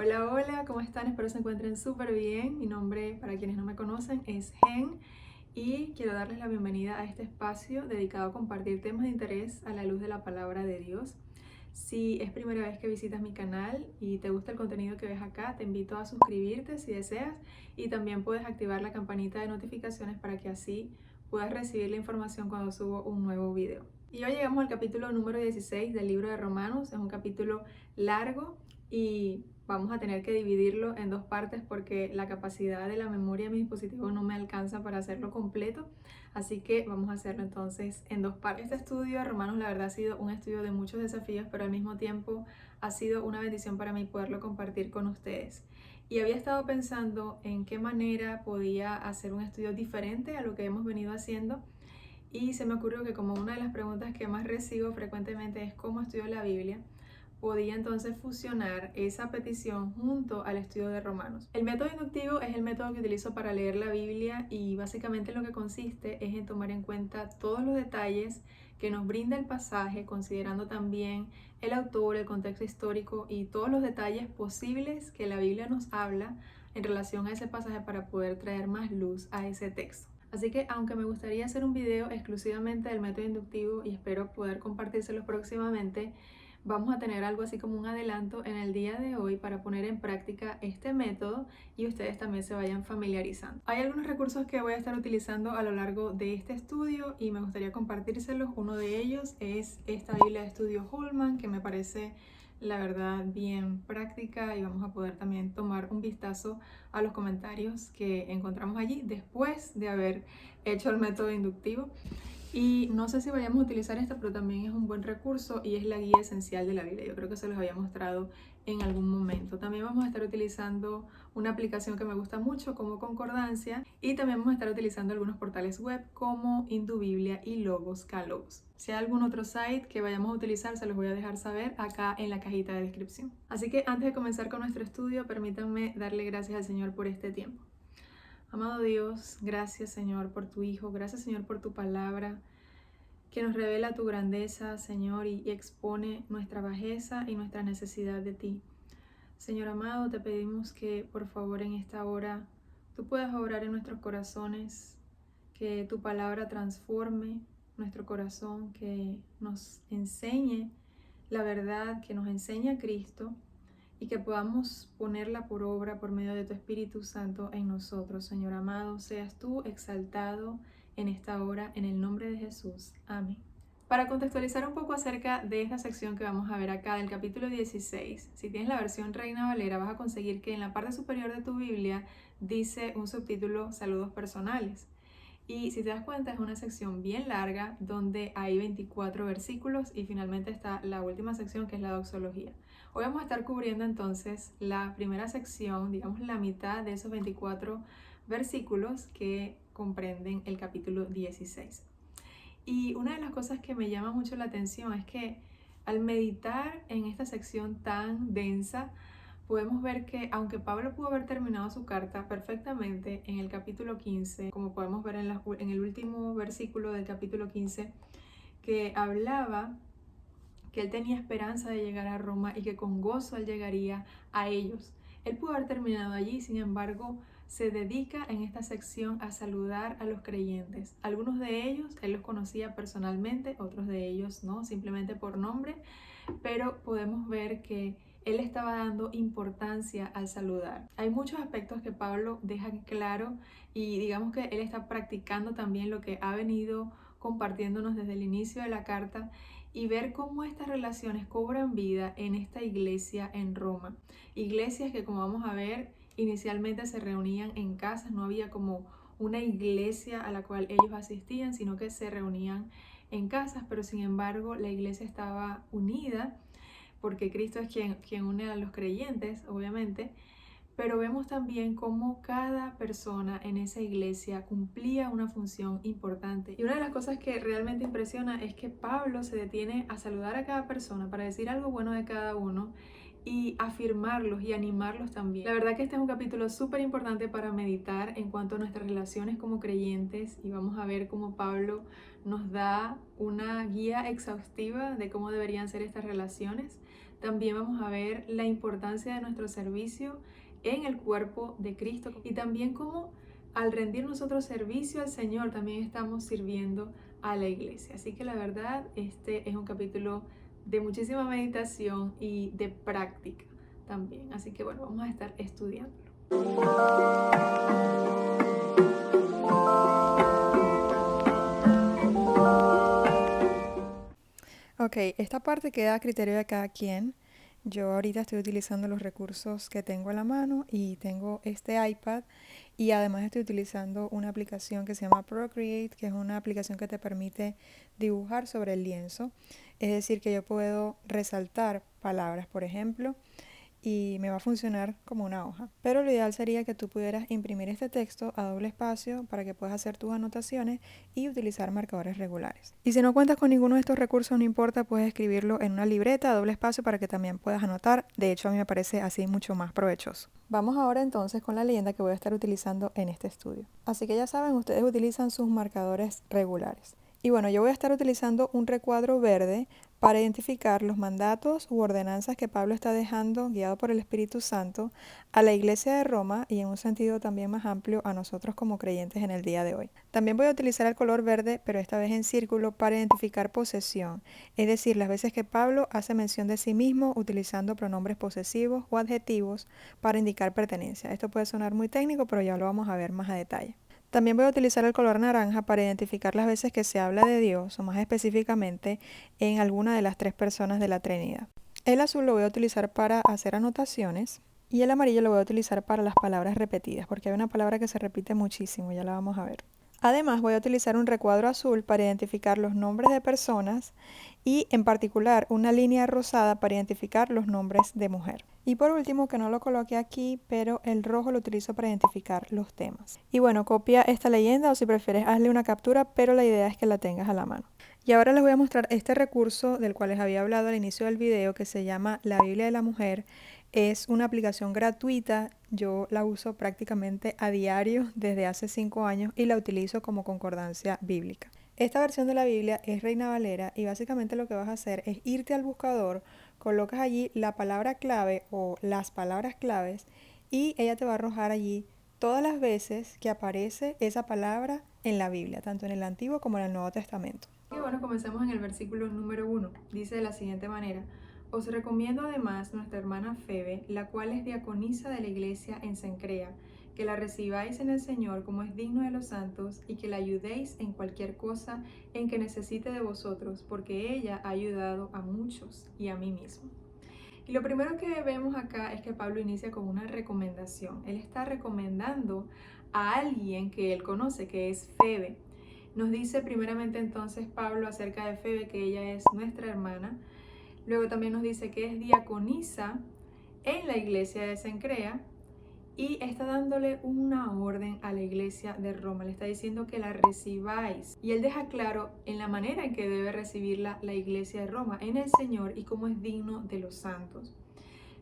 Hola, hola, ¿cómo están? Espero se encuentren súper bien. Mi nombre, para quienes no me conocen, es Gen y quiero darles la bienvenida a este espacio dedicado a compartir temas de interés a la luz de la palabra de Dios. Si es primera vez que visitas mi canal y te gusta el contenido que ves acá, te invito a suscribirte si deseas y también puedes activar la campanita de notificaciones para que así puedas recibir la información cuando subo un nuevo video. Y hoy llegamos al capítulo número 16 del libro de Romanos. Es un capítulo largo y vamos a tener que dividirlo en dos partes porque la capacidad de la memoria de mi dispositivo no me alcanza para hacerlo completo, así que vamos a hacerlo entonces en dos partes. Este estudio de Romanos la verdad ha sido un estudio de muchos desafíos, pero al mismo tiempo ha sido una bendición para mí poderlo compartir con ustedes. Y había estado pensando en qué manera podía hacer un estudio diferente a lo que hemos venido haciendo y se me ocurrió que como una de las preguntas que más recibo frecuentemente es cómo estudio la Biblia, podía entonces fusionar esa petición junto al estudio de Romanos. El método inductivo es el método que utilizo para leer la Biblia y básicamente lo que consiste es en tomar en cuenta todos los detalles que nos brinda el pasaje, considerando también el autor, el contexto histórico y todos los detalles posibles que la Biblia nos habla en relación a ese pasaje para poder traer más luz a ese texto. Así que aunque me gustaría hacer un video exclusivamente del método inductivo y espero poder compartírselos próximamente, vamos a tener algo así como un adelanto en el día de hoy para poner en práctica este método y ustedes también se vayan familiarizando. Hay algunos recursos que voy a estar utilizando a lo largo de este estudio y me gustaría compartírselos. Uno de ellos es esta Biblia de Estudio Holman, que me parece la verdad bien práctica, y vamos a poder también tomar un vistazo a los comentarios que encontramos allí después de haber hecho el método inductivo. Y no sé si vayamos a utilizar esta, pero también es un buen recurso y es la guía esencial de la Biblia. Yo creo que se los había mostrado en algún momento. También vamos a estar utilizando una aplicación que me gusta mucho como Concordancia y también vamos a estar utilizando algunos portales web como Indubiblia y Logos Calogos. Si hay algún otro site que vayamos a utilizar, se los voy a dejar saber acá en la cajita de descripción. Así que antes de comenzar con nuestro estudio, permítanme darle gracias al Señor por este tiempo. Amado Dios, gracias Señor por tu Hijo, gracias Señor por tu palabra que nos revela tu grandeza, Señor, y expone nuestra bajeza y nuestra necesidad de ti. Señor amado, te pedimos que por favor en esta hora tú puedas obrar en nuestros corazones, que tu palabra transforme nuestro corazón, que nos enseñe la verdad, que nos enseñe a Cristo y que podamos ponerla por obra por medio de tu Espíritu Santo en nosotros. Señor amado, seas tú exaltado en esta hora, en el nombre de Jesús. Amén. Para contextualizar un poco acerca de esta sección que vamos a ver acá del capítulo 16, si tienes la versión Reina Valera, vas a conseguir que en la parte superior de tu Biblia dice un subtítulo Saludos personales. Y si te das cuenta, es una sección bien larga donde hay 24 versículos y finalmente está la última sección, que es la doxología. Hoy vamos a estar cubriendo entonces la primera sección, digamos la mitad de esos 24 versículos que comprenden el capítulo 16. Y una de las cosas que me llama mucho la atención es que al meditar en esta sección tan densa, podemos ver que aunque Pablo pudo haber terminado su carta perfectamente en el capítulo 15, como podemos ver en el último versículo del capítulo 15, que hablaba que él tenía esperanza de llegar a Roma y que con gozo él llegaría a ellos. Él pudo haber terminado allí, sin embargo, se dedica en esta sección a saludar a los creyentes. Algunos de ellos él los conocía personalmente, otros de ellos no, simplemente por nombre, pero podemos ver que él estaba dando importancia al saludar. Hay muchos aspectos que Pablo deja claro y digamos que él está practicando también lo que ha venido compartiéndonos desde el inicio de la carta y ver cómo estas relaciones cobran vida en esta iglesia en Roma. Iglesias que, como vamos a ver, inicialmente se reunían en casas, no había como una iglesia a la cual ellos asistían, sino que se reunían en casas, pero sin embargo la iglesia estaba unida porque Cristo es quien une a los creyentes, obviamente, pero vemos también cómo cada persona en esa iglesia cumplía una función importante. Y una de las cosas que realmente impresiona es que Pablo se detiene a saludar a cada persona para decir algo bueno de cada uno y afirmarlos y animarlos también. La verdad que este es un capítulo súper importante para meditar en cuanto a nuestras relaciones como creyentes y vamos a ver cómo Pablo nos da una guía exhaustiva de cómo deberían ser estas relaciones. También vamos a ver la importancia de nuestro servicio en el cuerpo de Cristo y también cómo al rendir nosotros servicio al Señor también estamos sirviendo a la iglesia. Así que la verdad, este es un capítulo de muchísima meditación y de práctica también. Así que bueno, vamos a estar estudiándolo. Ok, esta parte queda a criterio de cada quien. Yo ahorita estoy utilizando los recursos que tengo a la mano y tengo este iPad y además estoy utilizando una aplicación que se llama Procreate, que es una aplicación que te permite dibujar sobre el lienzo. Es decir, que yo puedo resaltar palabras, por ejemplo, y me va a funcionar como una hoja. Pero lo ideal sería que tú pudieras imprimir este texto a doble espacio para que puedas hacer tus anotaciones y utilizar marcadores regulares. Y si no cuentas con ninguno de estos recursos, no importa, puedes escribirlo en una libreta a doble espacio para que también puedas anotar. De hecho, a mí me parece así mucho más provechoso. Vamos ahora entonces con la leyenda que voy a estar utilizando en este estudio. Así que ya saben, ustedes utilizan sus marcadores regulares. Y bueno, yo voy a estar utilizando un recuadro verde para identificar los mandatos u ordenanzas que Pablo está dejando, guiado por el Espíritu Santo, a la Iglesia de Roma y en un sentido también más amplio a nosotros como creyentes en el día de hoy. También voy a utilizar el color verde, pero esta vez en círculo, para identificar posesión, es decir, las veces que Pablo hace mención de sí mismo utilizando pronombres posesivos o adjetivos para indicar pertenencia. Esto puede sonar muy técnico, pero ya lo vamos a ver más a detalle. También voy a utilizar el color naranja para identificar las veces que se habla de Dios, o más específicamente en alguna de las tres personas de la Trinidad. El azul lo voy a utilizar para hacer anotaciones y el amarillo lo voy a utilizar para las palabras repetidas, porque hay una palabra que se repite muchísimo, ya la vamos a ver. Además, voy a utilizar un recuadro azul para identificar los nombres de personas y, en particular, una línea rosada para identificar los nombres de mujer. Y por último, que no lo coloqué aquí, pero el rojo lo utilizo para identificar los temas. Y bueno, copia esta leyenda o si prefieres hazle una captura, pero la idea es que la tengas a la mano. Y ahora les voy a mostrar este recurso del cual les había hablado al inicio del video, que se llama La Biblia de la Mujer. Es una aplicación gratuita, yo la uso prácticamente a diario desde hace 5 años y la utilizo como concordancia bíblica. Esta versión de la Biblia es Reina Valera y básicamente lo que vas a hacer es irte al buscador, colocas allí la palabra clave o las palabras claves y ella te va a arrojar allí todas las veces que aparece esa palabra en la Biblia, tanto en el Antiguo como en el Nuevo Testamento. Y bueno, comencemos en el versículo número 1. Dice de la siguiente manera: os recomiendo además nuestra hermana Febe, la cual es diaconisa de la iglesia en Cencrea, que la recibáis en el Señor como es digno de los santos y que la ayudéis en cualquier cosa en que necesite de vosotros, porque ella ha ayudado a muchos y a mí mismo. Y lo primero que vemos acá es que Pablo inicia con una recomendación. Él está recomendando a alguien que él conoce, que es Febe. Nos dice primeramente entonces Pablo acerca de Febe, que ella es nuestra hermana. Luego también nos dice que es diaconisa en la iglesia de Cencrea y está dándole una orden a la iglesia de Roma. Le está diciendo que la recibáis. Y él deja claro en la manera en que debe recibirla la iglesia de Roma, en el Señor y cómo es digno de los santos.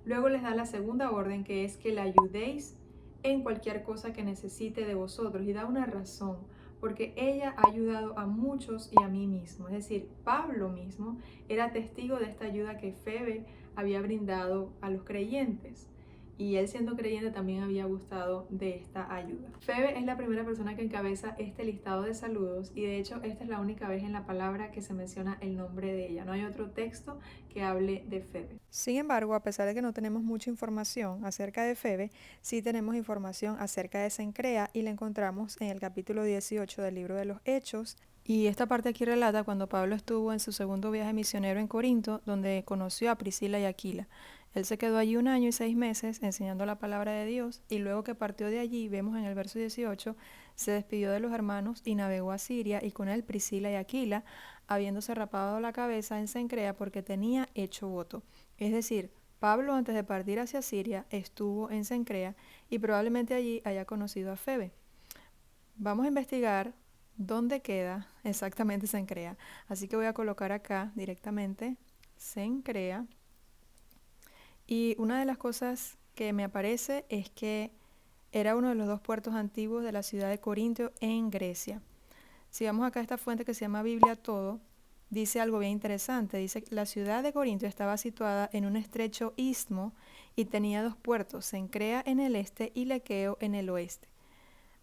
Luego les da la segunda orden, que es que la ayudéis en cualquier cosa que necesite de vosotros. Y da una razón, porque ella ha ayudado a muchos y a mí mismo. Es decir, Pablo mismo era testigo de esta ayuda que Febe había brindado a los creyentes. Y él, siendo creyente, también había gustado de esta ayuda. Febe es la primera persona que encabeza este listado de saludos y de hecho esta es la única vez en la palabra que se menciona el nombre de ella. No hay otro texto que hable de Febe. Sin embargo, a pesar de que no tenemos mucha información acerca de Febe, sí tenemos información acerca de Cencrea y la encontramos en el capítulo 18 del libro de los Hechos. Y esta parte aquí relata cuando Pablo estuvo en su segundo viaje misionero en Corinto, donde conoció a Priscila y Aquila. Él se quedó allí 1 año y 6 meses enseñando la palabra de Dios y luego que partió de allí, vemos en el verso 18, se despidió de los hermanos y navegó a Siria y con él Priscila y Aquila, habiéndose rapado la cabeza en Cencrea porque tenía hecho voto. Es decir, Pablo antes de partir hacia Siria estuvo en Cencrea y probablemente allí haya conocido a Febe. Vamos a investigar dónde queda exactamente Cencrea. Así que voy a colocar acá directamente Cencrea. Y una de las cosas que me aparece es que era uno de los 2 puertos antiguos de la ciudad de Corinto en Grecia. Si vamos acá a esta fuente que se llama Biblia Todo, dice algo bien interesante. Dice que la ciudad de Corinto estaba situada en un estrecho istmo y tenía dos puertos, Cencrea en el este y Lequeo en el oeste.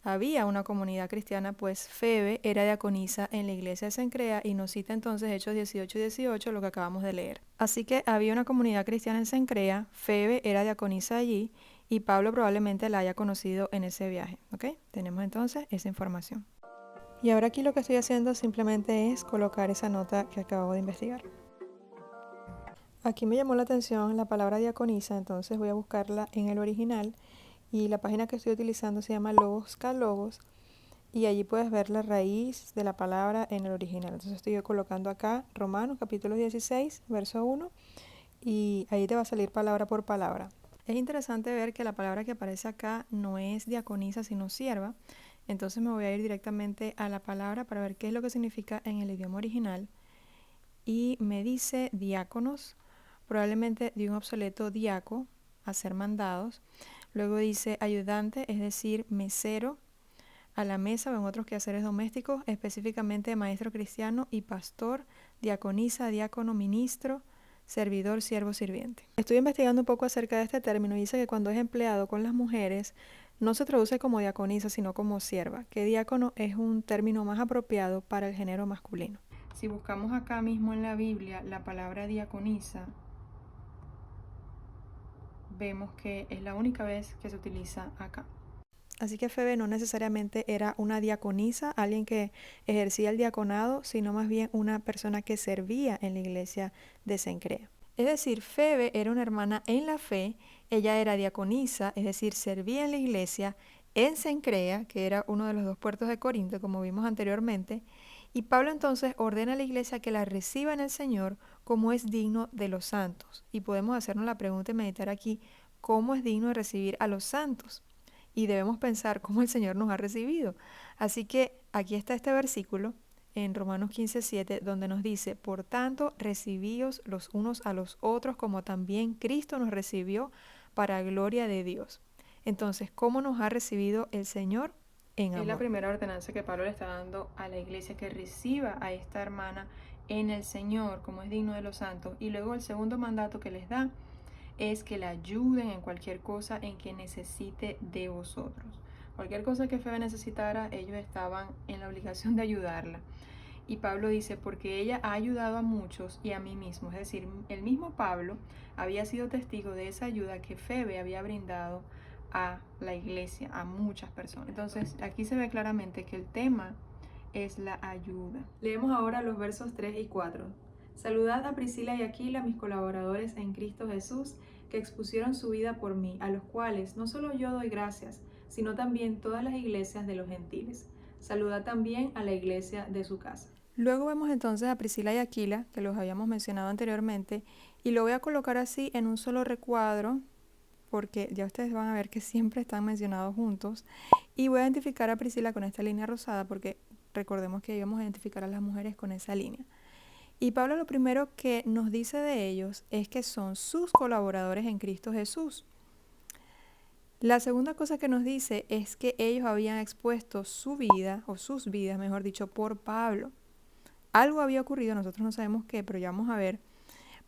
Había una comunidad cristiana, pues Febe era diaconisa en la iglesia de Cencrea y nos cita entonces Hechos 18 y 18, lo que acabamos de leer. Así que había una comunidad cristiana en Cencrea, Febe era diaconisa allí y Pablo probablemente la haya conocido en ese viaje. ¿Ok? Tenemos entonces esa información. Y ahora aquí lo que estoy haciendo simplemente es colocar esa nota que acabo de investigar. Aquí me llamó la atención la palabra diaconisa, entonces voy a buscarla en el original. Y la página que estoy utilizando se llama Logos K Logos y allí puedes ver la raíz de la palabra en el original. Entonces estoy colocando acá Romanos capítulo 16, verso 1 y ahí te va a salir palabra por palabra. Es interesante ver que la palabra que aparece acá no es diaconisa sino sierva. Entonces me voy a ir directamente a la palabra para ver qué es lo que significa en el idioma original. Y me dice diáconos, probablemente de un obsoleto diaco, a ser mandados. Luego dice ayudante, es decir, mesero, a la mesa o en otros quehaceres domésticos, específicamente maestro cristiano y pastor, diaconisa, diácono, ministro, servidor, siervo, sirviente. Estoy investigando un poco acerca de este término y dice que cuando es empleado con las mujeres no se traduce como diaconisa sino como sierva, que diácono es un término más apropiado para el género masculino. Si buscamos acá mismo en la Biblia la palabra diaconisa, vemos que es la única vez que se utiliza acá. Así que Febe no necesariamente era una diaconisa, alguien que ejercía el diaconado, sino más bien una persona que servía en la iglesia de Cencrea. Es decir, Febe era una hermana en la fe, ella era diaconisa, es decir, servía en la iglesia en Cencrea, que era uno de los dos puertos de Corinto, como vimos anteriormente, y Pablo entonces ordena a la iglesia que la reciba en el Señor como es digno de los santos. Y podemos hacernos la pregunta y meditar aquí, ¿cómo es digno de recibir a los santos? Y debemos pensar cómo el Señor nos ha recibido. Así que aquí está este versículo en Romanos 15:7, donde nos dice, por tanto, recibíos los unos a los otros como también Cristo nos recibió para gloria de Dios. Entonces, ¿cómo nos ha recibido el Señor? En amor. Es la primera ordenanza que Pablo le está dando a la iglesia, que reciba a esta hermana en el Señor como es digno de los santos. Y luego el segundo mandato que les da es que la ayuden en cualquier cosa en que necesite de vosotros. Cualquier cosa que Febe necesitara, ellos estaban en la obligación de ayudarla. Y Pablo dice, porque ella ha ayudado a muchos y a mí mismo. Es decir, el mismo Pablo había sido testigo de esa ayuda que Febe había brindado a la iglesia, a muchas personas. Entonces, aquí se ve claramente que el tema es la ayuda. Leemos ahora los versos 3 y 4. Saludad a Priscila y Aquila, mis colaboradores en Cristo Jesús, que expusieron su vida por mí, a los cuales no solo yo doy gracias, sino también todas las iglesias de los gentiles. Saludad también a la iglesia de su casa. Luego vemos entonces a Priscila y Aquila, que los habíamos mencionado anteriormente, y lo voy a colocar así en un solo recuadro, porque ya ustedes van a ver que siempre están mencionados juntos, y voy a identificar a Priscila con esta línea rosada, porque recordemos que íbamos a identificar a las mujeres con esa línea. Y Pablo lo primero que nos dice de ellos es que son sus colaboradores en Cristo Jesús. La segunda cosa que nos dice es que ellos habían expuesto su vida, o sus vidas, mejor dicho, por Pablo. Algo había ocurrido, nosotros no sabemos qué, pero ya vamos a ver.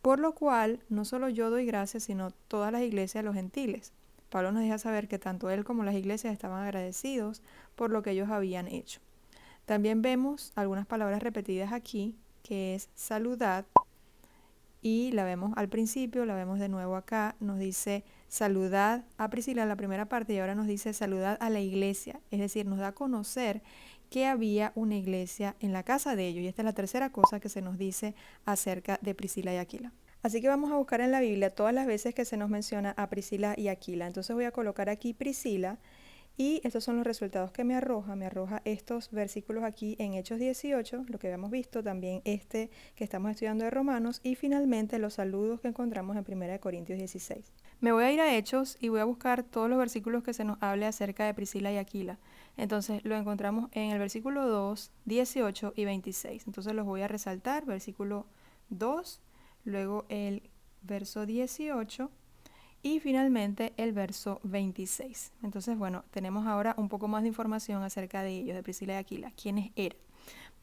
Por lo cual, no solo yo doy gracias, sino todas las iglesias de los gentiles. Pablo nos deja saber que tanto él como las iglesias estaban agradecidos por lo que ellos habían hecho. También vemos algunas palabras repetidas aquí, que es saludad, y la vemos al principio, la vemos de nuevo acá, nos dice saludad a Priscila en la primera parte y ahora nos dice saludad a la iglesia, es decir, nos da a conocer que había una iglesia en la casa de ellos y esta es la tercera cosa que se nos dice acerca de Priscila y Aquila. Así que vamos a buscar en la Biblia todas las veces que se nos menciona a Priscila y Aquila. Entonces voy a colocar aquí Priscila. Y estos son los resultados que me arroja estos versículos aquí en Hechos 18, lo que habíamos visto, también este que estamos estudiando de Romanos y finalmente los saludos que encontramos en 1 Corintios 16. Me voy a ir a Hechos y voy a buscar todos los versículos que se nos hable acerca de Priscila y Aquila. Entonces lo encontramos en el versículo 2, 18 y 26. Entonces los voy a resaltar, versículo 2, luego el verso 18 y finalmente el verso 26. Entonces, bueno, tenemos ahora un poco más de información acerca de ellos, de Priscila y Aquila. ¿Quiénes eran?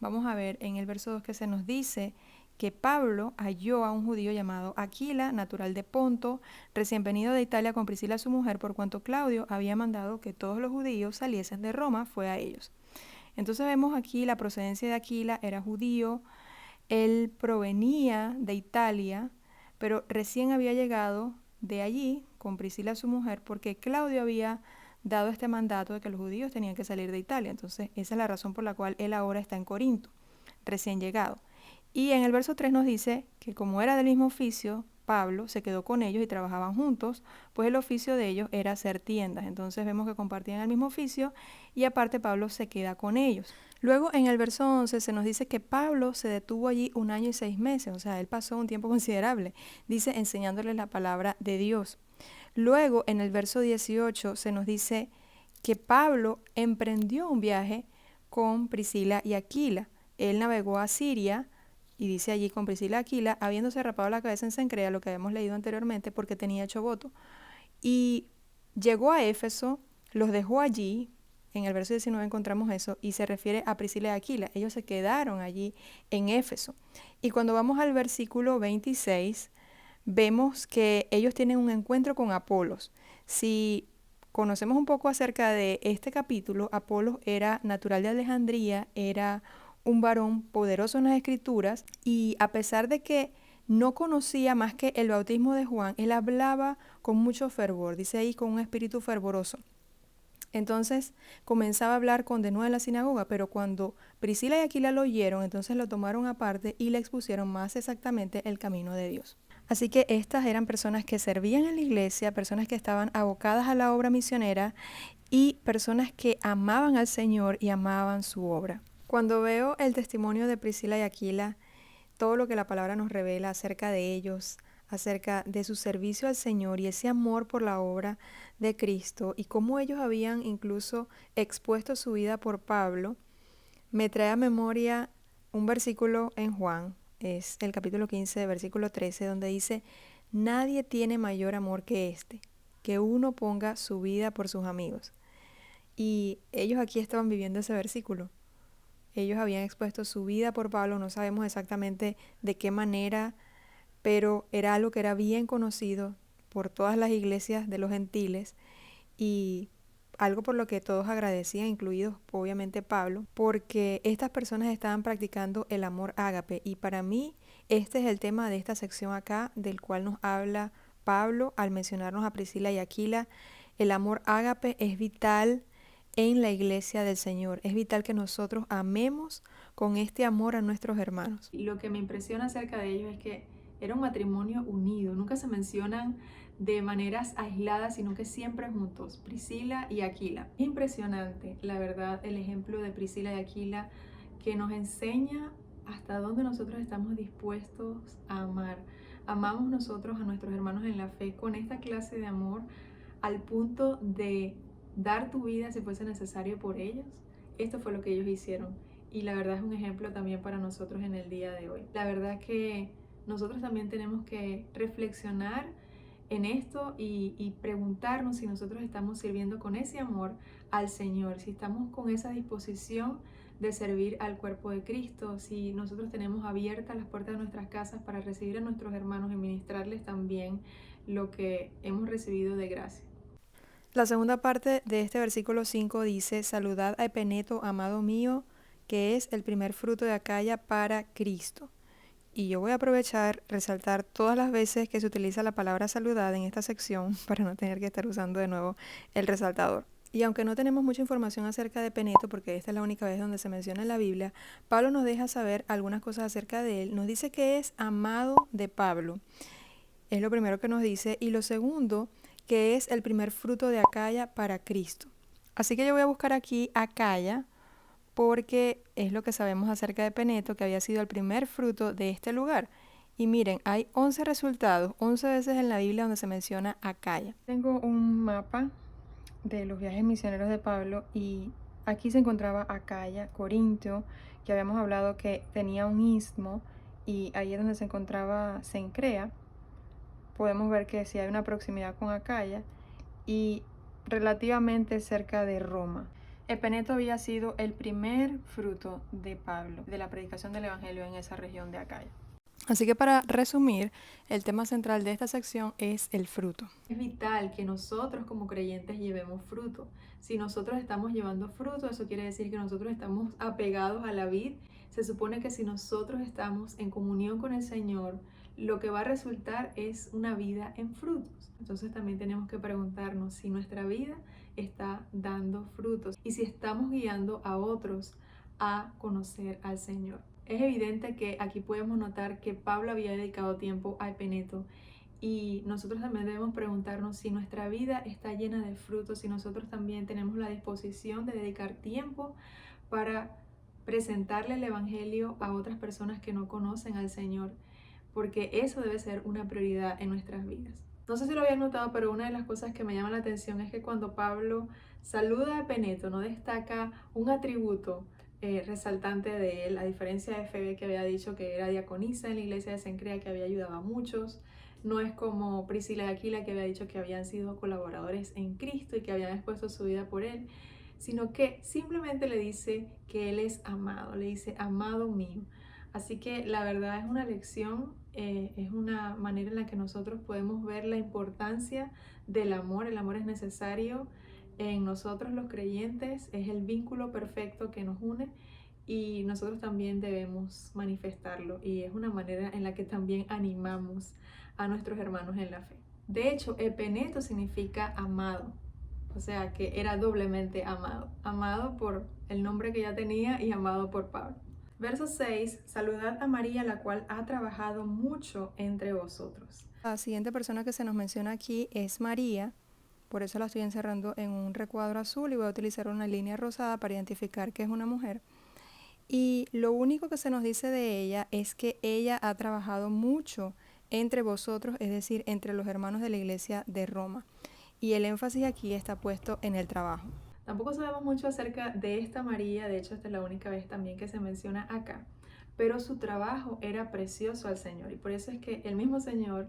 vamos a ver en el verso 2 que se nos dice que Pablo halló a un judío llamado Aquila, natural de Ponto, recién venido de Italia con Priscila su mujer, por cuanto Claudio había mandado que todos los judíos saliesen de Roma, fue a ellos. Entonces vemos aquí la procedencia de Aquila, era judío, él provenía de Italia, pero recién había llegado de allí con Priscila su mujer, porque Claudio había dado este mandato de que los judíos tenían que salir de Italia. Entonces esa es la razón por la cual él ahora está en Corinto, recién llegado. Y en el verso 3 nos dice que como era del mismo oficio, Pablo se quedó con ellos y trabajaban juntos, pues el oficio de ellos era hacer tiendas. Entonces vemos que compartían el mismo oficio y aparte Pablo se queda con ellos. Luego en el verso 11 se nos dice que Pablo se detuvo allí 1 año y 6 meses, o sea, él pasó un tiempo considerable, dice, enseñándoles la palabra de Dios. Luego en el verso 18 se nos dice que Pablo emprendió un viaje con Priscila y Aquila. Él navegó a Siria, y dice allí con Priscila y Aquila, habiéndose rapado la cabeza en Cencrea, lo que habíamos leído anteriormente, porque tenía hecho voto. Y llegó a Éfeso, los dejó allí, en el verso 19 encontramos eso, y se refiere a Priscila y Aquila. Ellos se quedaron allí en Éfeso. Y cuando vamos al versículo 26, vemos que ellos tienen un encuentro con Apolos. Si conocemos un poco acerca de este capítulo, Apolos era natural de Alejandría, era un varón poderoso en las Escrituras, y a pesar de que no conocía más que el bautismo de Juan, él hablaba con mucho fervor, dice ahí, con un espíritu fervoroso. Entonces comenzaba a hablar con denuedo en la sinagoga, pero cuando Priscila y Aquila lo oyeron, entonces lo tomaron aparte y le expusieron más exactamente el camino de Dios. Así que estas eran personas que servían en la iglesia, personas que estaban abocadas a la obra misionera y personas que amaban al Señor y amaban su obra. Cuando veo el testimonio de Priscila y Aquila, todo lo que la palabra nos revela acerca de ellos, acerca de su servicio al Señor y ese amor por la obra de Cristo y cómo ellos habían incluso expuesto su vida por Pablo, me trae a memoria un versículo en Juan, es el capítulo 15, versículo 13, donde dice: nadie tiene mayor amor que este, que uno ponga su vida por sus amigos. Y ellos aquí estaban viviendo ese versículo. Ellos habían expuesto su vida por Pablo, no sabemos exactamente de qué manera, pero era algo que era bien conocido por todas las iglesias de los gentiles y algo por lo que todos agradecían, incluidos obviamente Pablo, porque estas personas estaban practicando el amor ágape. Y para mí este es el tema de esta sección acá, del cual nos habla Pablo al mencionarnos a Priscila y Aquila. El amor ágape es vital en la iglesia del Señor. Es vital que nosotros amemos con este amor a nuestros hermanos. Y lo que me impresiona acerca de ellos es que era un matrimonio unido. Nunca se mencionan de maneras aisladas, sino que siempre juntos, Priscila y Aquila. Impresionante, la verdad, el ejemplo de Priscila y Aquila, que nos enseña hasta dónde nosotros estamos dispuestos a amar. Amamos nosotros a nuestros hermanos en la fe con esta clase de amor al punto de dar tu vida si fuese necesario por ellos. Esto fue lo que ellos hicieron y la verdad es un ejemplo también para nosotros en el día de hoy. La verdad que nosotros también tenemos que reflexionar en esto y preguntarnos si nosotros estamos sirviendo con ese amor al Señor, si estamos con esa disposición de servir al cuerpo de Cristo, si nosotros tenemos abiertas las puertas de nuestras casas para recibir a nuestros hermanos y ministrarles también lo que hemos recibido de gracia. La segunda parte de este versículo 5 dice: saludad a Epeneto, amado mío, que es el primer fruto de Acaya para Cristo. Y yo voy a aprovechar, resaltar todas las veces que se utiliza la palabra saludad en esta sección para no tener que estar usando de nuevo el resaltador. Y aunque no tenemos mucha información acerca de Epeneto, porque esta es la única vez donde se menciona en la Biblia, Pablo nos deja saber algunas cosas acerca de él. Nos dice que es amado de Pablo. Es lo primero que nos dice. Y lo segundo, que es el primer fruto de Acaya para Cristo. Así que yo voy a buscar aquí Acaya, porque es lo que sabemos acerca de Epeneto, que había sido el primer fruto de este lugar. Y miren, hay 11 resultados, 11 veces en la Biblia donde se menciona Acaya. Tengo un mapa de los viajes misioneros de Pablo y aquí se encontraba Acaya, Corintio, que habíamos hablado que tenía un istmo, y ahí es donde se encontraba Cencrea. Podemos ver que sí hay una proximidad con Acaya y relativamente cerca de Roma. Epeneto había sido el primer fruto de Pablo, de la predicación del Evangelio en esa región de Acaya. Así que para resumir, el tema central de esta sección es el fruto. Es vital que nosotros como creyentes llevemos fruto. Si nosotros estamos llevando fruto, eso quiere decir que nosotros estamos apegados a la vid. Se supone que si nosotros estamos en comunión con el Señor, lo que va a resultar es una vida en frutos. Entonces también tenemos que preguntarnos si nuestra vida está dando frutos y si estamos guiando a otros a conocer al Señor. Es evidente que aquí podemos notar que Pablo había dedicado tiempo a Epeneto y nosotros también debemos preguntarnos si nuestra vida está llena de frutos, si nosotros también tenemos la disposición de dedicar tiempo para presentarle el Evangelio a otras personas que no conocen al Señor, porque eso debe ser una prioridad en nuestras vidas. No sé si lo habían notado, pero una de las cosas que me llama la atención es que cuando Pablo saluda a Epeneto, no destaca un atributo resaltante de él, a diferencia de Febe, que había dicho que era diaconisa en la iglesia de Cencrea, que había ayudado a muchos. No es como Priscila y Aquila, que había dicho que habían sido colaboradores en Cristo y que habían expuesto su vida por él, sino que simplemente le dice que él es amado, le dice amado mío. Así que la verdad es una lección, es una manera en la que nosotros podemos ver la importancia del amor. El amor es necesario en nosotros los creyentes, es el vínculo perfecto que nos une y nosotros también debemos manifestarlo y es una manera en la que también animamos a nuestros hermanos en la fe. De hecho, epeneto significa amado, o sea que era doblemente amado, amado por el nombre que ya tenía y amado por Pablo. Verso 6, saludad a María, la cual ha trabajado mucho entre vosotros. La siguiente persona que se nos menciona aquí es María, por eso la estoy encerrando en un recuadro azul y voy a utilizar una línea rosada para identificar que es una mujer. Y lo único que se nos dice de ella es que ella ha trabajado mucho entre vosotros, es decir, entre los hermanos de la iglesia de Roma. Y el énfasis aquí está puesto en el trabajo. Tampoco sabemos mucho acerca de esta María, de hecho esta es la única vez también que se menciona acá, pero su trabajo era precioso al Señor y por eso es que el mismo Señor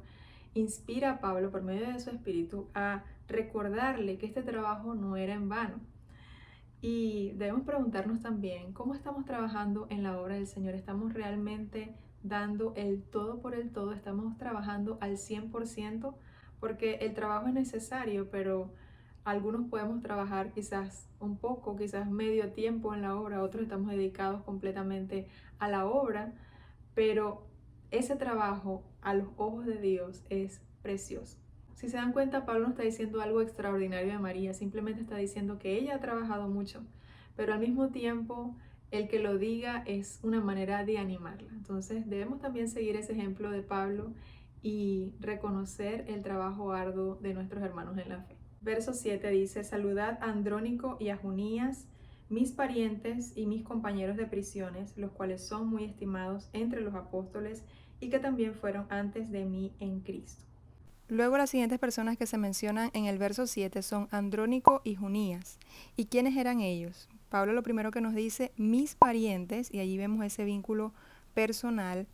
inspira a Pablo por medio de su espíritu a recordarle que este trabajo no era en vano. Y debemos preguntarnos también, ¿cómo estamos trabajando en la obra del Señor? ¿Estamos realmente dando el todo por el todo? ¿Estamos trabajando al 100%? Porque el trabajo es necesario, pero algunos podemos trabajar quizás un poco, quizás medio tiempo en la obra, otros estamos dedicados completamente a la obra, pero ese trabajo a los ojos de Dios es precioso. Si se dan cuenta, Pablo no está diciendo algo extraordinario de María, simplemente está diciendo que ella ha trabajado mucho, pero al mismo tiempo el que lo diga es una manera de animarla. Entonces debemos también seguir ese ejemplo de Pablo y reconocer el trabajo arduo de nuestros hermanos en la fe. Verso 7 dice, saludad a Andrónico y a Junías, mis parientes y mis compañeros de prisiones, los cuales son muy estimados entre los apóstoles y que también fueron antes de mí en Cristo. Luego las siguientes personas que se mencionan en el verso 7 son Andrónico y Junías. ¿Y quiénes eran ellos? Pablo lo primero que nos dice, mis parientes, y allí vemos ese vínculo personal,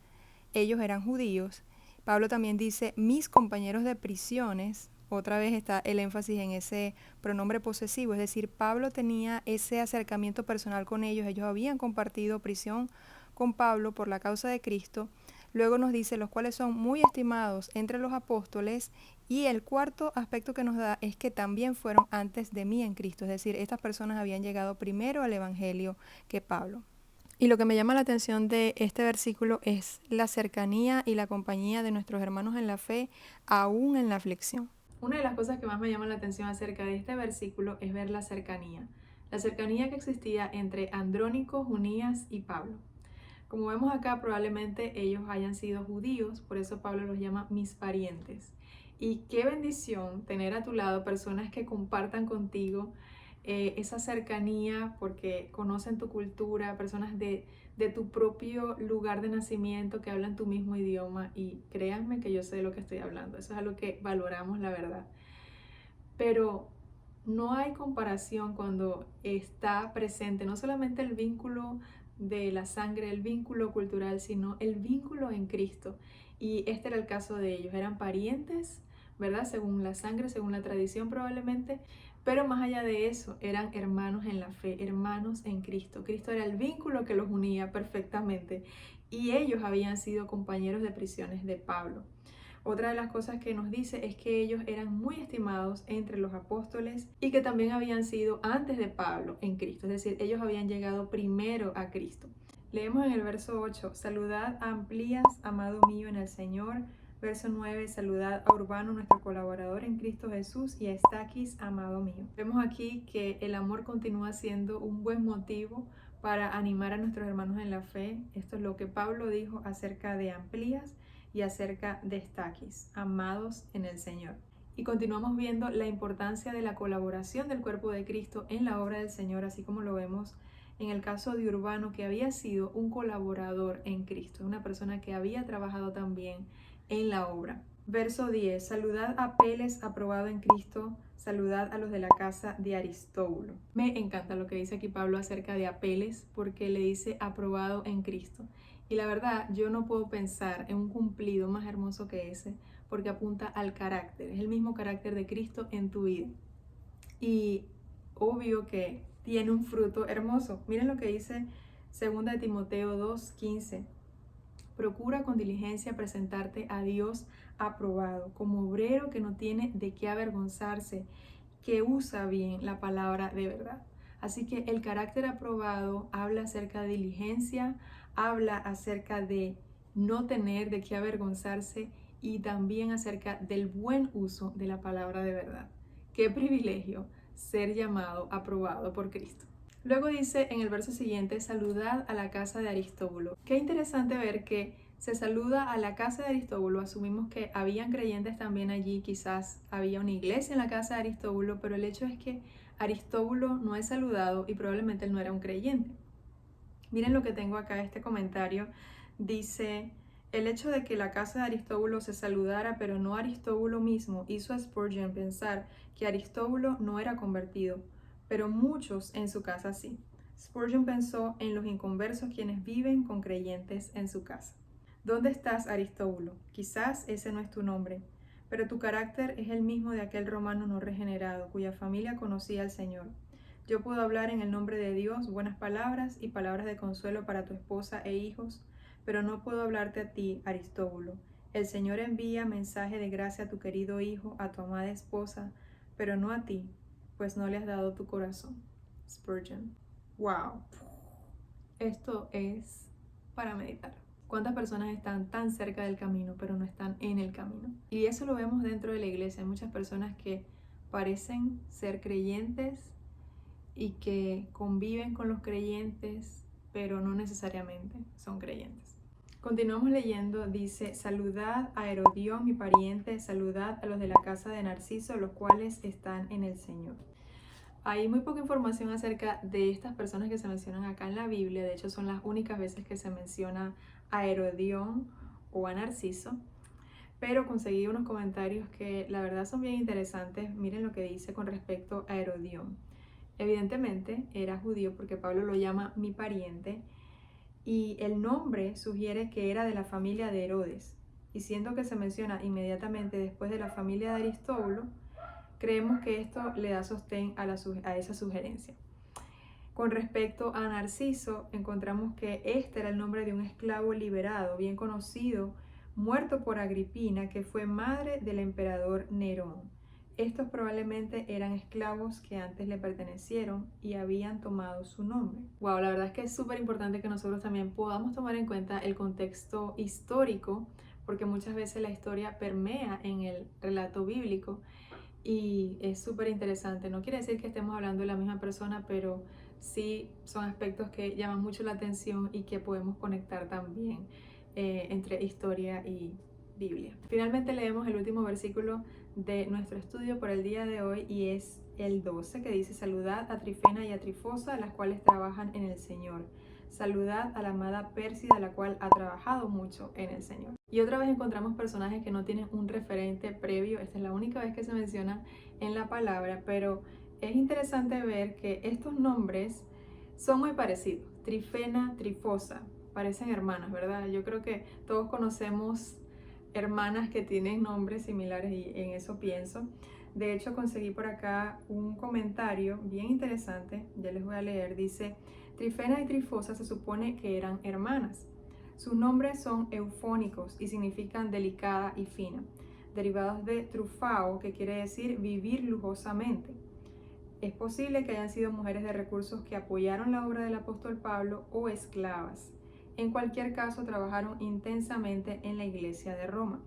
ellos eran judíos. Pablo también dice, mis compañeros de prisiones, otra vez está el énfasis en ese pronombre posesivo, es decir, Pablo tenía ese acercamiento personal con ellos habían compartido prisión con Pablo por la causa de Cristo. Luego nos dice los cuales son muy estimados entre los apóstoles y el cuarto aspecto que nos da es que también fueron antes de mí en Cristo, es decir, estas personas habían llegado primero al Evangelio que Pablo. Y lo que me llama la atención de este versículo es la cercanía y la compañía de nuestros hermanos en la fe, aún en la aflicción. Una de las cosas que más me llama la atención acerca de este versículo es ver la cercanía que existía entre Andrónico, Junías y Pablo. Como vemos acá, probablemente ellos hayan sido judíos, por eso Pablo los llama mis parientes. Y qué bendición tener a tu lado personas que compartan contigo esa cercanía porque conocen tu cultura, personas de tu propio lugar de nacimiento que hablan tu mismo idioma y créanme que yo sé de lo que estoy hablando, eso es algo que valoramos, la verdad. Pero no hay comparación cuando está presente no solamente el vínculo de la sangre, el vínculo cultural, sino el vínculo en Cristo. Y este era el caso de ellos, eran parientes, ¿verdad? Según la sangre, según la tradición probablemente, Pero más allá de eso, eran hermanos en la fe, hermanos en Cristo. Cristo era el vínculo que los unía perfectamente y ellos habían sido compañeros de prisiones de Pablo. Otra de las cosas que nos dice es que ellos eran muy estimados entre los apóstoles y que también habían sido antes de Pablo en Cristo, es decir, ellos habían llegado primero a Cristo. Leemos en el verso 8, saludad a Amplias, amado mío en el Señor. Verso 9, saludad a Urbano, nuestro colaborador en Cristo Jesús, y a Estaquis, amado mío. Vemos aquí que el amor continúa siendo un buen motivo para animar a nuestros hermanos en la fe. Esto es lo que Pablo dijo acerca de Amplias y acerca de Estaquis, amados en el Señor. Y continuamos viendo la importancia de la colaboración del cuerpo de Cristo en la obra del Señor, así como lo vemos en el caso de Urbano, que había sido un colaborador en Cristo, una persona que había trabajado también en la obra. Verso 10, saludad a Apeles, aprobado en Cristo, saludad a los de la casa de Aristóbulo. Me encanta lo que dice aquí Pablo acerca de Apeles, porque le dice aprobado en Cristo. Y la verdad, yo no puedo pensar en un cumplido más hermoso que ese, porque apunta al carácter, es el mismo carácter de Cristo en tu vida. Y obvio que tiene un fruto hermoso. Miren lo que dice 2 Timoteo 2:15. Procura con diligencia presentarte a Dios aprobado, como obrero que no tiene de qué avergonzarse, que usa bien la palabra de verdad. Así que el carácter aprobado habla acerca de diligencia, habla acerca de no tener de qué avergonzarse y también acerca del buen uso de la palabra de verdad. Qué privilegio ser llamado aprobado por Cristo. Luego dice en el verso siguiente, saludad a la casa de Aristóbulo. Qué interesante ver que se saluda a la casa de Aristóbulo. Asumimos que habían creyentes también allí, quizás había una iglesia en la casa de Aristóbulo, pero el hecho es que Aristóbulo no es saludado y probablemente él no era un creyente. Miren lo que tengo acá, este comentario. Dice, el hecho de que la casa de Aristóbulo se saludara, pero no Aristóbulo mismo, hizo a Spurgeon pensar que Aristóbulo no era convertido, pero muchos en su casa sí. Spurgeon pensó en los inconversos quienes viven con creyentes en su casa. ¿Dónde estás, Aristóbulo? Quizás ese no es tu nombre, pero tu carácter es el mismo de aquel romano no regenerado, cuya familia conocía al Señor. Yo puedo hablar en el nombre de Dios buenas palabras y palabras de consuelo para tu esposa e hijos, pero no puedo hablarte a ti, Aristóbulo. El Señor envía mensaje de gracia a tu querido hijo, a tu amada esposa, pero no a ti, pues no le has dado tu corazón. Spurgeon. Wow. Esto es para meditar. ¿Cuántas personas están tan cerca del camino, pero no están en el camino? Y eso lo vemos dentro de la iglesia. Hay muchas personas que parecen ser creyentes y que conviven con los creyentes, pero no necesariamente son creyentes. Continuamos leyendo, dice, saludad a Herodión, mi pariente, saludad a los de la casa de Narciso, los cuales están en el Señor. Hay muy poca información acerca de estas personas que se mencionan acá en la Biblia. De hecho, son las únicas veces que se menciona a Herodión o a Narciso. Pero conseguí unos comentarios que la verdad son bien interesantes. Miren lo que dice con respecto a Herodión. Evidentemente era judío porque Pablo lo llama mi pariente y el nombre sugiere que era de la familia de Herodes. Y siendo que se menciona inmediatamente después de la familia de Aristóbulo, creemos que esto le da sostén a esa sugerencia. Con respecto a Narciso, encontramos que este era el nombre de un esclavo liberado, bien conocido, muerto por Agripina, que fue madre del emperador Nerón. Estos probablemente eran esclavos que antes le pertenecieron y habían tomado su nombre. Wow, la verdad es que es súper importante que nosotros también podamos tomar en cuenta el contexto histórico, porque muchas veces la historia permea en el relato bíblico y es súper interesante. No quiere decir que estemos hablando de la misma persona, pero sí son aspectos que llaman mucho la atención y que podemos conectar también entre historia y Biblia. Finalmente leemos el último versículo de nuestro estudio por el día de hoy y es el 12, que dice, saludad a Trifena y a Trifosa, las cuales trabajan en el Señor. Saludad a la amada Pérsida, la cual ha trabajado mucho en el Señor. Y otra vez encontramos personajes que no tienen un referente previo. Esta es la única vez que se menciona en la palabra, pero es interesante ver que estos nombres son muy parecidos. Trifena, Trifosa, parecen hermanas, ¿verdad? Yo creo que todos conocemos hermanas que tienen nombres similares y en eso pienso. De hecho, conseguí por acá un comentario bien interesante, ya les voy a leer. Dice: Trifena y Trifosa se supone que eran hermanas. Sus nombres son eufónicos y significan delicada y fina, derivados de trufao, que quiere decir vivir lujosamente. Es posible que hayan sido mujeres de recursos que apoyaron la obra del apóstol Pablo o esclavas. En cualquier caso, trabajaron intensamente en la iglesia de Roma.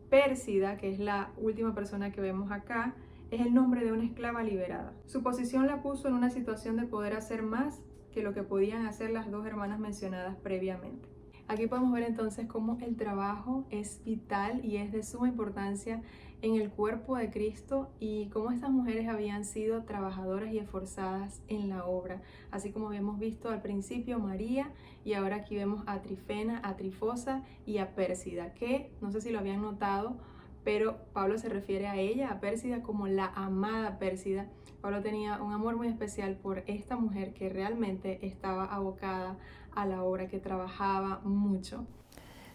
Pérsida, que es la última persona que vemos acá, es el nombre de una esclava liberada. Su posición la puso en una situación de poder hacer más que lo que podían hacer las dos hermanas mencionadas previamente. Aquí podemos ver entonces cómo el trabajo es vital y es de suma importancia en el cuerpo de Cristo, y cómo estas mujeres habían sido trabajadoras y esforzadas en la obra, así como habíamos visto al principio María, y ahora aquí vemos a Trifena, a Trifosa y a Pérsida, que no sé si lo habían notado, pero Pablo se refiere a ella, a Pérsida, como la amada Pérsida. Pablo tenía un amor muy especial por esta mujer que realmente estaba abocada a la obra, que trabajaba mucho.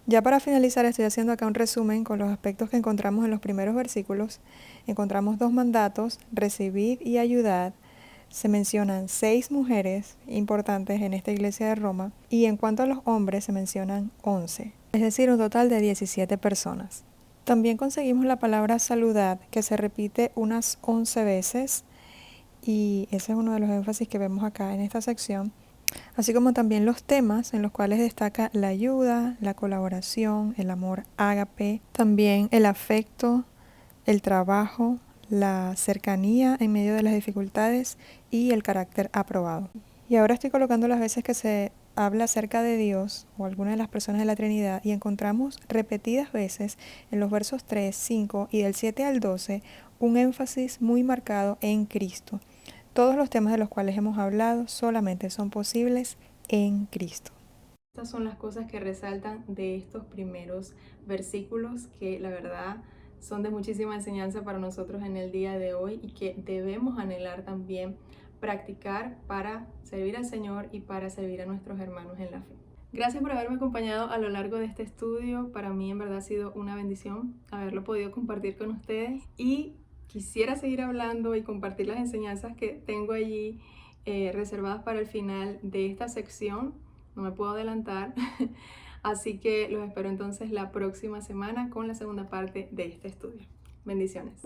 Ya para finalizar, estoy haciendo acá un resumen con los aspectos que encontramos en los primeros versículos. Encontramos 2 mandatos: recibid y ayudad. Se mencionan 6 mujeres importantes en esta iglesia de Roma, y en cuanto a los hombres se mencionan 11, es decir, un total de 17 personas. También conseguimos la palabra saludad, que se repite unas 11 veces, y ese es uno de los énfasis que vemos acá en esta sección, así como también los temas en los cuales destaca la ayuda, la colaboración, el amor ágape, también el afecto, el trabajo, la cercanía en medio de las dificultades y el carácter aprobado. Y ahora estoy colocando las veces que se habla acerca de Dios o alguna de las personas de la Trinidad, y encontramos repetidas veces en los versos 3, 5 y del 7 al 12 un énfasis muy marcado en Cristo. Todos los temas de los cuales hemos hablado solamente son posibles en Cristo. Estas son las cosas que resaltan de estos primeros versículos, que la verdad son de muchísima enseñanza para nosotros en el día de hoy, y que debemos anhelar también practicar para servir al Señor y para servir a nuestros hermanos en la fe. Gracias por haberme acompañado a lo largo de este estudio. Para mí en verdad ha sido una bendición haberlo podido compartir con ustedes, y quisiera seguir hablando y compartir las enseñanzas que tengo allí reservadas para el final de esta sección. No me puedo adelantar, así que los espero entonces la próxima semana con la segunda parte de este estudio. Bendiciones.